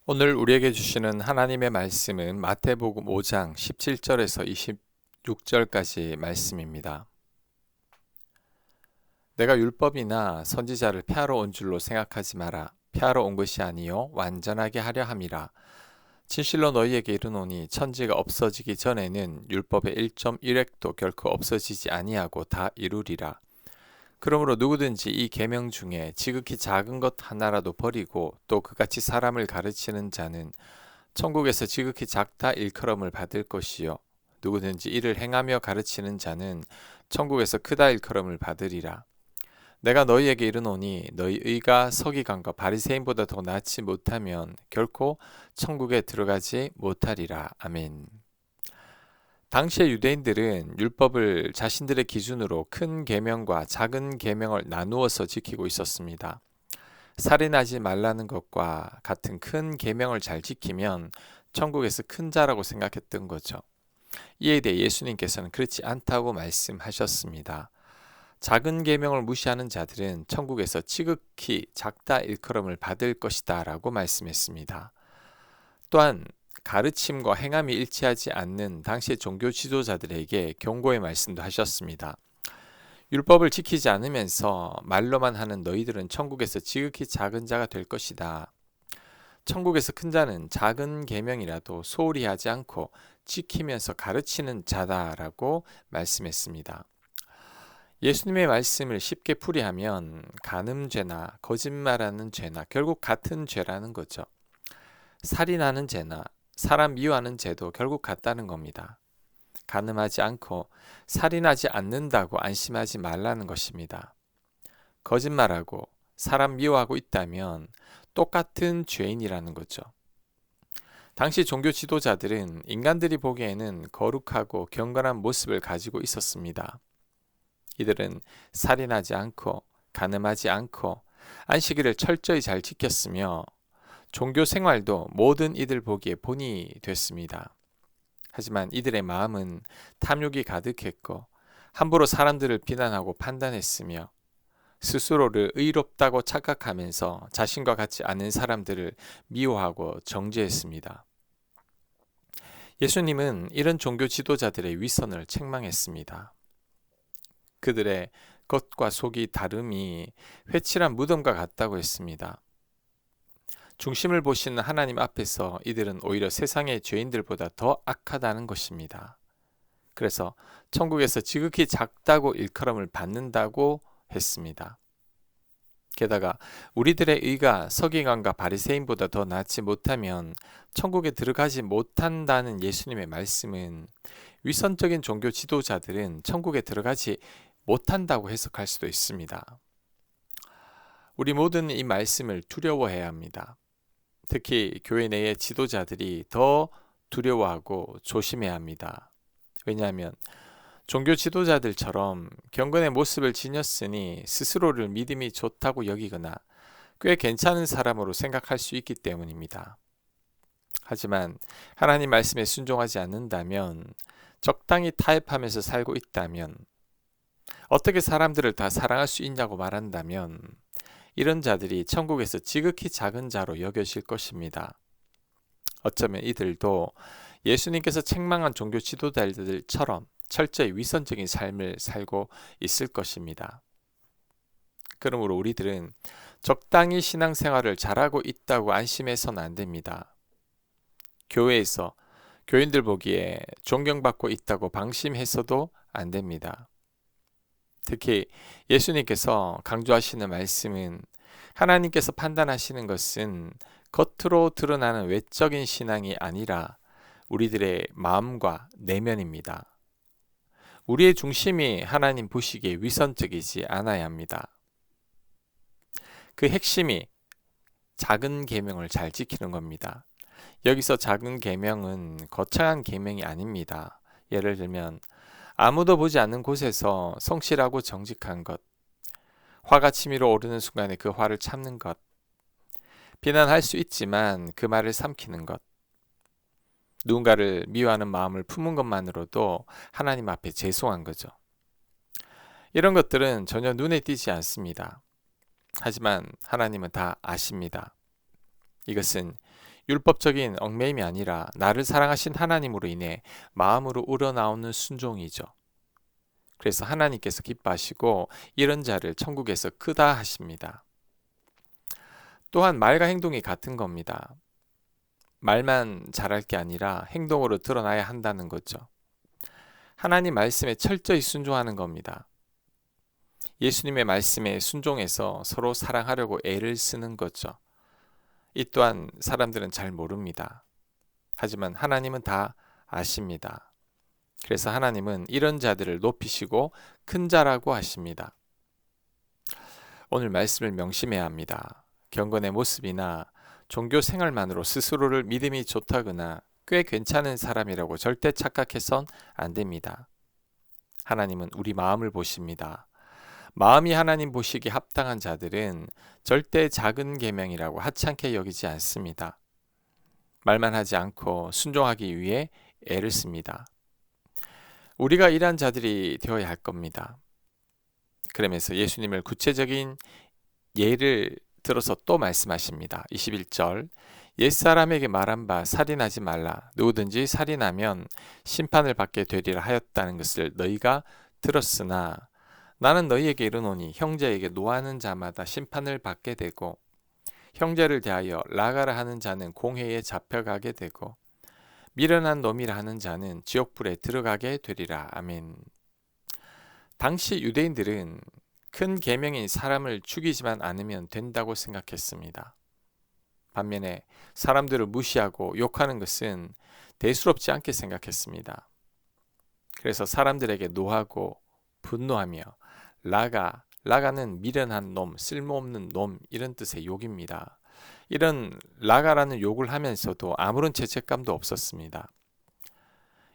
오늘 우리에게 주시는 하나님의 말씀은 마태복음 5장 17절에서 26절까지 말씀입니다. 내가 율법이나 선지자를 폐하러 온 줄로 생각하지 마라. 폐하러 온 것이 아니요 완전하게 하려 함이라. 진실로 너희에게 이르노니 천지가 없어지기 전에는 율법의 1.1획도 결코 없어지지 아니하고 다 이루리라. 그러므로 누구든지 이 계명 중에 지극히 작은 것 하나라도 버리고 또 그같이 사람을 가르치는 자는 천국에서 지극히 작다 일컬음을 받을 것이요 누구든지 이를 행하며 가르치는 자는 천국에서 크다 일컬음을 받으리라. 내가 너희에게 이르노니 너희 의가 서기관과 바리새인보다 더 낫지 못하면 결코 천국에 들어가지 못하리라. 아멘. 당시의 유대인들은 율법을 자신들의 기준으로 큰 계명과 작은 계명을 나누어서 지키고 있었습니다. 살인하지 말라는 것과 같은 큰 계명을 잘 지키면 천국에서 큰 자라고 생각했던 거죠. 이에 대해 예수님께서는 그렇지 않다고 말씀하셨습니다. 작은 계명을 무시하는 자들은 천국에서 지극히 작다 일컬음을 받을 것이다 라고 말씀했습니다. 또한 가르침과 행함이 일치하지 않는 당시의 종교 지도자들에게 경고의 말씀도 하셨습니다. 율법을 지키지 않으면서 말로만 하는 너희들은 천국에서 지극히 작은 자가 될 것이다. 천국에서 큰 자는 작은 계명이라도 소홀히 하지 않고 지키면서 가르치는 자다라고 말씀했습니다. 예수님의 말씀을 쉽게 풀이하면 간음죄나 거짓말하는 죄나 결국 같은 죄라는 거죠. 살인하는 죄나 사람 미워하는 죄도 결국 같다는 겁니다. 간음하지 않고 살인하지 않는다고 안심하지 말라는 것입니다. 거짓말하고 사람 미워하고 있다면 똑같은 죄인이라는 거죠. 당시 종교 지도자들은 인간들이 보기에는 거룩하고 경건한 모습을 가지고 있었습니다. 이들은 살인하지 않고 간음하지 않고 안식일을 철저히 잘 지켰으며 종교 생활도 모든 이들 보기에 본이 됐습니다. 하지만 이들의 마음은 탐욕이 가득했고 함부로 사람들을 비난하고 판단했으며 스스로를 의롭다고 착각하면서 자신과 같지 않은 사람들을 미워하고 정죄했습니다. 예수님은 이런 종교 지도자들의 위선을 책망했습니다. 그들의 겉과 속이 다름이 회칠한 무덤과 같다고 했습니다. 중심을 보시는 하나님 앞에서 이들은 오히려 세상의 죄인들보다 더 악하다는 것입니다. 그래서 천국에서 지극히 작다고 일컬음을 받는다고 했습니다. 게다가 우리들의 의가 서기관과 바리새인보다 더 낫지 못하면 천국에 들어가지 못한다는 예수님의 말씀은 위선적인 종교 지도자들은 천국에 들어가지 못한다고 해석할 수도 있습니다. 우리 모두는 이 말씀을 두려워해야 합니다. 특히 교회 내의 지도자들이 더 두려워하고 조심해야 합니다. 왜냐하면 종교 지도자들처럼 경건의 모습을 지녔으니 스스로를 믿음이 좋다고 여기거나 꽤 괜찮은 사람으로 생각할 수 있기 때문입니다. 하지만 하나님 말씀에 순종하지 않는다면, 적당히 타협하면서 살고 있다면, 어떻게 사람들을 다 사랑할 수 있냐고 말한다면 이런 자들이 천국에서 지극히 작은 자로 여겨질 것입니다. 어쩌면 이들도 예수님께서 책망한 종교 지도자들처럼 철저히 위선적인 삶을 살고 있을 것입니다. 그러므로 우리들은 적당히 신앙생활을 잘하고 있다고 안심해서는 안 됩니다. 교회에서 교인들 보기에 존경받고 있다고 방심해서도 안 됩니다. 특히 예수님께서 강조하시는 말씀은 하나님께서 판단하시는 것은 겉으로 드러나는 외적인 신앙이 아니라 우리들의 마음과 내면입니다. 우리의 중심이 하나님 보시기에 위선적이지 않아야 합니다. 그 핵심이 작은 계명을 잘 지키는 겁니다. 여기서 작은 계명은 거창한 계명이 아닙니다. 예를 들면 아무도 보지 않는 곳에서 성실하고 정직한 것, 화가 치밀어 오르는 순간에 그 화를 참는 것, 비난할 수 있지만 그 말을 삼키는 것, 누군가를 미워하는 마음을 품은 것만으로도 하나님 앞에 죄송한 거죠. 이런 것들은 전혀 눈에 띄지 않습니다. 하지만 하나님은 다 아십니다. 이것은 율법적인 얽매임이 아니라 나를 사랑하신 하나님으로 인해 마음으로 우러나오는 순종이죠. 그래서 하나님께서 기뻐하시고 이런 자를 천국에서 크다 하십니다. 또한 말과 행동이 같은 겁니다. 말만 잘할 게 아니라 행동으로 드러나야 한다는 거죠. 하나님 말씀에 철저히 순종하는 겁니다. 예수님의 말씀에 순종해서 서로 사랑하려고 애를 쓰는 거죠. 이 또한 사람들은 잘 모릅니다. 하지만 하나님은 다 아십니다. 그래서 하나님은 이런 자들을 높이시고 큰 자라고 하십니다. 오늘 말씀을 명심해야 합니다. 경건의 모습이나 종교 생활만으로 스스로를 믿음이 좋다거나 꽤 괜찮은 사람이라고 절대 착각해선 안 됩니다. 하나님은 우리 마음을 보십니다. 마음이 하나님 보시기에 합당한 자들은 절대 작은 계명이라고 하찮게 여기지 않습니다. 말만 하지 않고 순종하기 위해 애를 씁니다. 우리가 이러한 자들이 되어야 할 겁니다. 그러면서 예수님을 구체적인 예를 들어서 또 말씀하십니다. 21절 옛사람에게 말한 바 살인하지 말라. 누구든지 살인하면 심판을 받게 되리라 하였다는 것을 너희가 들었으나 나는 너희에게 이르노니 형제에게 노하는 자마다 심판을 받게 되고 형제를 대하여 라가라 하는 자는 공회에 잡혀가게 되고 미련한 놈이라 하는 자는 지옥불에 들어가게 되리라. 아멘. 당시 유대인들은 큰 계명인 사람을 죽이지만 않으면 된다고 생각했습니다. 반면에 사람들을 무시하고 욕하는 것은 대수롭지 않게 생각했습니다. 그래서 사람들에게 노하고 분노하며 라가는 미련한 놈, 쓸모없는 놈 이런 뜻의 욕입니다. 이런 라가라는 욕을 하면서도 아무런 죄책감도 없었습니다.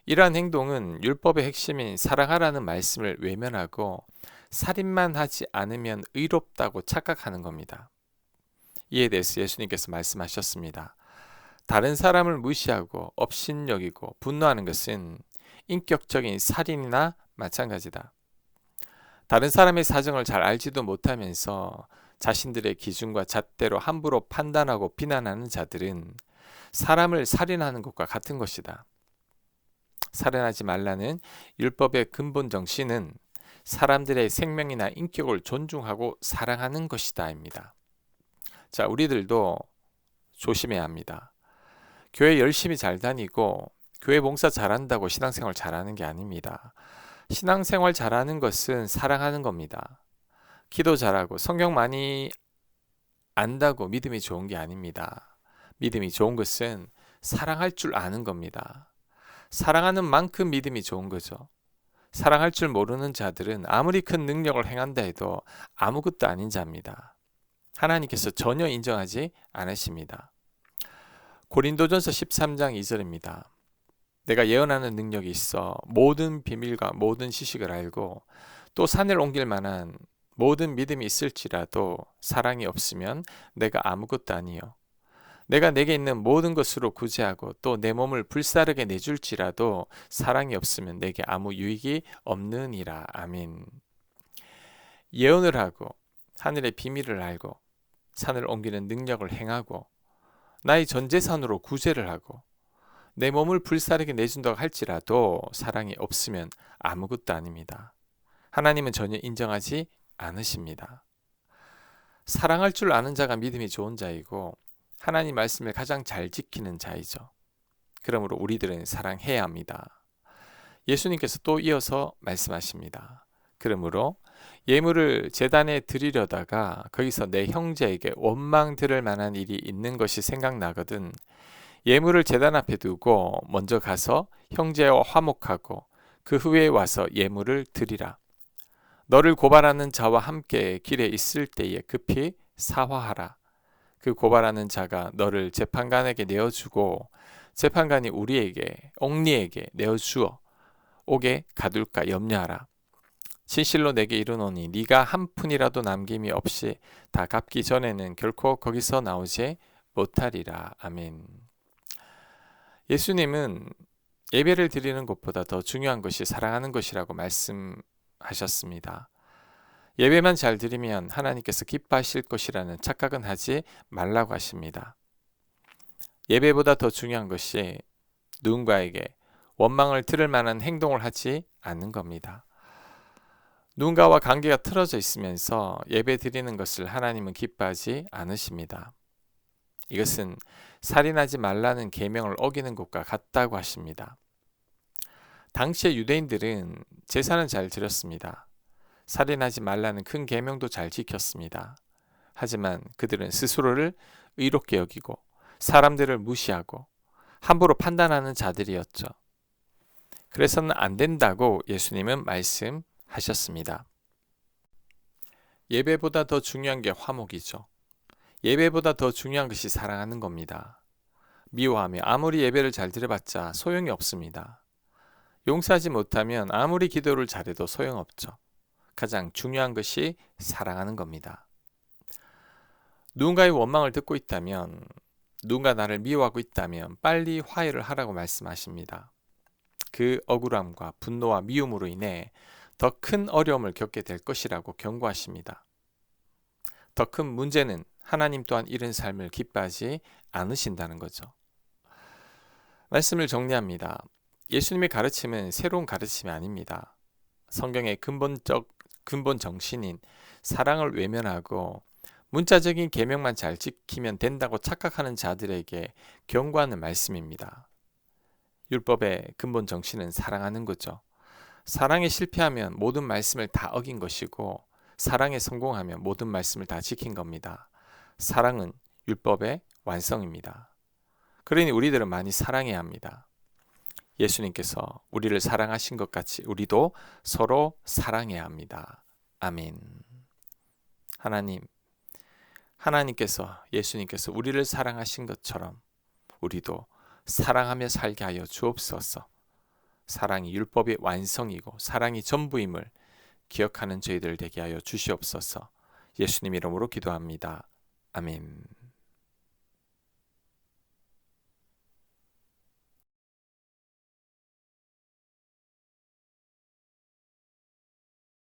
이러한 행동은 율법의 핵심인 사랑하라는 말씀을 외면하고 살인만 하지 않으면 의롭다고 착각하는 겁니다. 이에 대해서 예수님께서 말씀하셨습니다. 다른 사람을 무시하고 업신여기고 분노하는 것은 인격적인 살인이나 마찬가지다. 다른 사람의 사정을 잘 알지도 못하면서 자신들의 기준과 잣대로 함부로 판단하고 비난하는 자들은 사람을 살인하는 것과 같은 것이다. 살인하지 말라는 율법의 근본 정신은 사람들의 생명이나 인격을 존중하고 사랑하는 것이다입니다. 자, 우리들도 조심해야 합니다. 교회 열심히 잘 다니고 교회 봉사 잘한다고 신앙생활 잘하는 게 아닙니다. 신앙생활 잘하는 것은 사랑하는 겁니다. 기도 잘하고 성경 많이 안다고 믿음이 좋은 게 아닙니다. 믿음이 좋은 것은 사랑할 줄 아는 겁니다. 사랑하는 만큼 믿음이 좋은 거죠. 사랑할 줄 모르는 자들은 아무리 큰 능력을 행한다 해도 아무것도 아닌 자입니다. 하나님께서 전혀 인정하지 않으십니다. 고린도전서 13장 2절입니다. 내가 예언하는 능력이 있어 모든 비밀과 모든 지식을 알고 또 산을 옮길 만한 모든 믿음이 있을지라도 사랑이 없으면 내가 아무것도 아니요. 내가 내게 있는 모든 것으로 구제하고 또 내 몸을 불사르게 내줄지라도 사랑이 없으면 내게 아무 유익이 없느니라. 아멘. 예언을 하고 하늘의 비밀을 알고 산을 옮기는 능력을 행하고 나의 전 재산으로 구제를 하고 내 몸을 불사르게 내준다고 할지라도 사랑이 없으면 아무것도 아닙니다. 하나님은 전혀 인정하지 않으십니다. 사랑할 줄 아는 자가 믿음이 좋은 자이고 하나님 말씀을 가장 잘 지키는 자이죠. 그러므로 우리들은 사랑해야 합니다. 예수님께서 또 이어서 말씀하십니다. 그러므로 예물을 제단에 드리려다가 거기서 내 형제에게 원망 들을 만한 일이 있는 것이 생각나거든 예물을 제단 앞에 두고 먼저 가서 형제와 화목하고 그 후에 와서 예물을 드리라. 너를 고발하는 자와 함께 길에 있을 때에 급히 사화하라. 그 고발하는 자가 너를 재판관에게 내어주고 재판관이 우리에게 옥리에게 내어주어 옥에 가둘까 염려하라. 진실로 내게 이르노니 네가 한 푼이라도 남김이 없이 다 갚기 전에는 결코 거기서 나오지 못하리라. 아멘. 예수님은 예배를 드리는 것보다 더 중요한 것이 사랑하는 것이라고 말씀하셨습니다. 예배만 잘 드리면 하나님께서 기뻐하실 것이라는 착각은 하지 말라고 하십니다. 예배보다 더 중요한 것이 누군가에게 원망을 들을 만한 행동을 하지 않는 겁니다. 누군가와 관계가 틀어져 있으면서 예배 드리는 것을 하나님은 기뻐하지 않으십니다. 이것은 살인하지 말라는 계명을 어기는 것과 같다고 하십니다. 당시의 유대인들은 제사는 잘 드렸습니다. 살인하지 말라는 큰 계명도 잘 지켰습니다. 하지만 그들은 스스로를 의롭게 여기고 사람들을 무시하고 함부로 판단하는 자들이었죠. 그래서는 안 된다고 예수님은 말씀하셨습니다. 예배보다 더 중요한 게 화목이죠. 예배보다 더 중요한 것이 사랑하는 겁니다. 미워하며 아무리 예배를 잘 드려봤자 소용이 없습니다. 용서하지 못하면 아무리 기도를 잘해도 소용없죠. 가장 중요한 것이 사랑하는 겁니다. 누군가의 원망을 듣고 있다면, 누군가 나를 미워하고 있다면 빨리 화해를 하라고 말씀하십니다. 그 억울함과 분노와 미움으로 인해 더 큰 어려움을 겪게 될 것이라고 경고하십니다. 더 큰 문제는 하나님 또한 이런 삶을 기뻐하지 않으신다는 거죠. 말씀을 정리합니다. 예수님의 가르침은 새로운 가르침이 아닙니다. 성경의 근본 정신인 사랑을 외면하고 문자적인 계명만 잘 지키면 된다고 착각하는 자들에게 경고하는 말씀입니다. 율법의 근본 정신은 사랑하는 거죠. 사랑에 실패하면 모든 말씀을 다 어긴 것이고 사랑에 성공하면 모든 말씀을 다 지킨 겁니다. 사랑은 율법의 완성입니다. 그러니 우리들은 많이 사랑해야 합니다. 예수님께서 우리를 사랑하신 것 같이 우리도 서로 사랑해야 합니다. 아멘. 하나님께서 예수님께서 우리를 사랑하신 것처럼 우리도 사랑하며 살게 하여 주옵소서. 사랑이 율법의 완성이고 사랑이 전부임을 기억하는 저희들 되게 하여 주시옵소서. 예수님 이름으로 기도합니다. 아멘.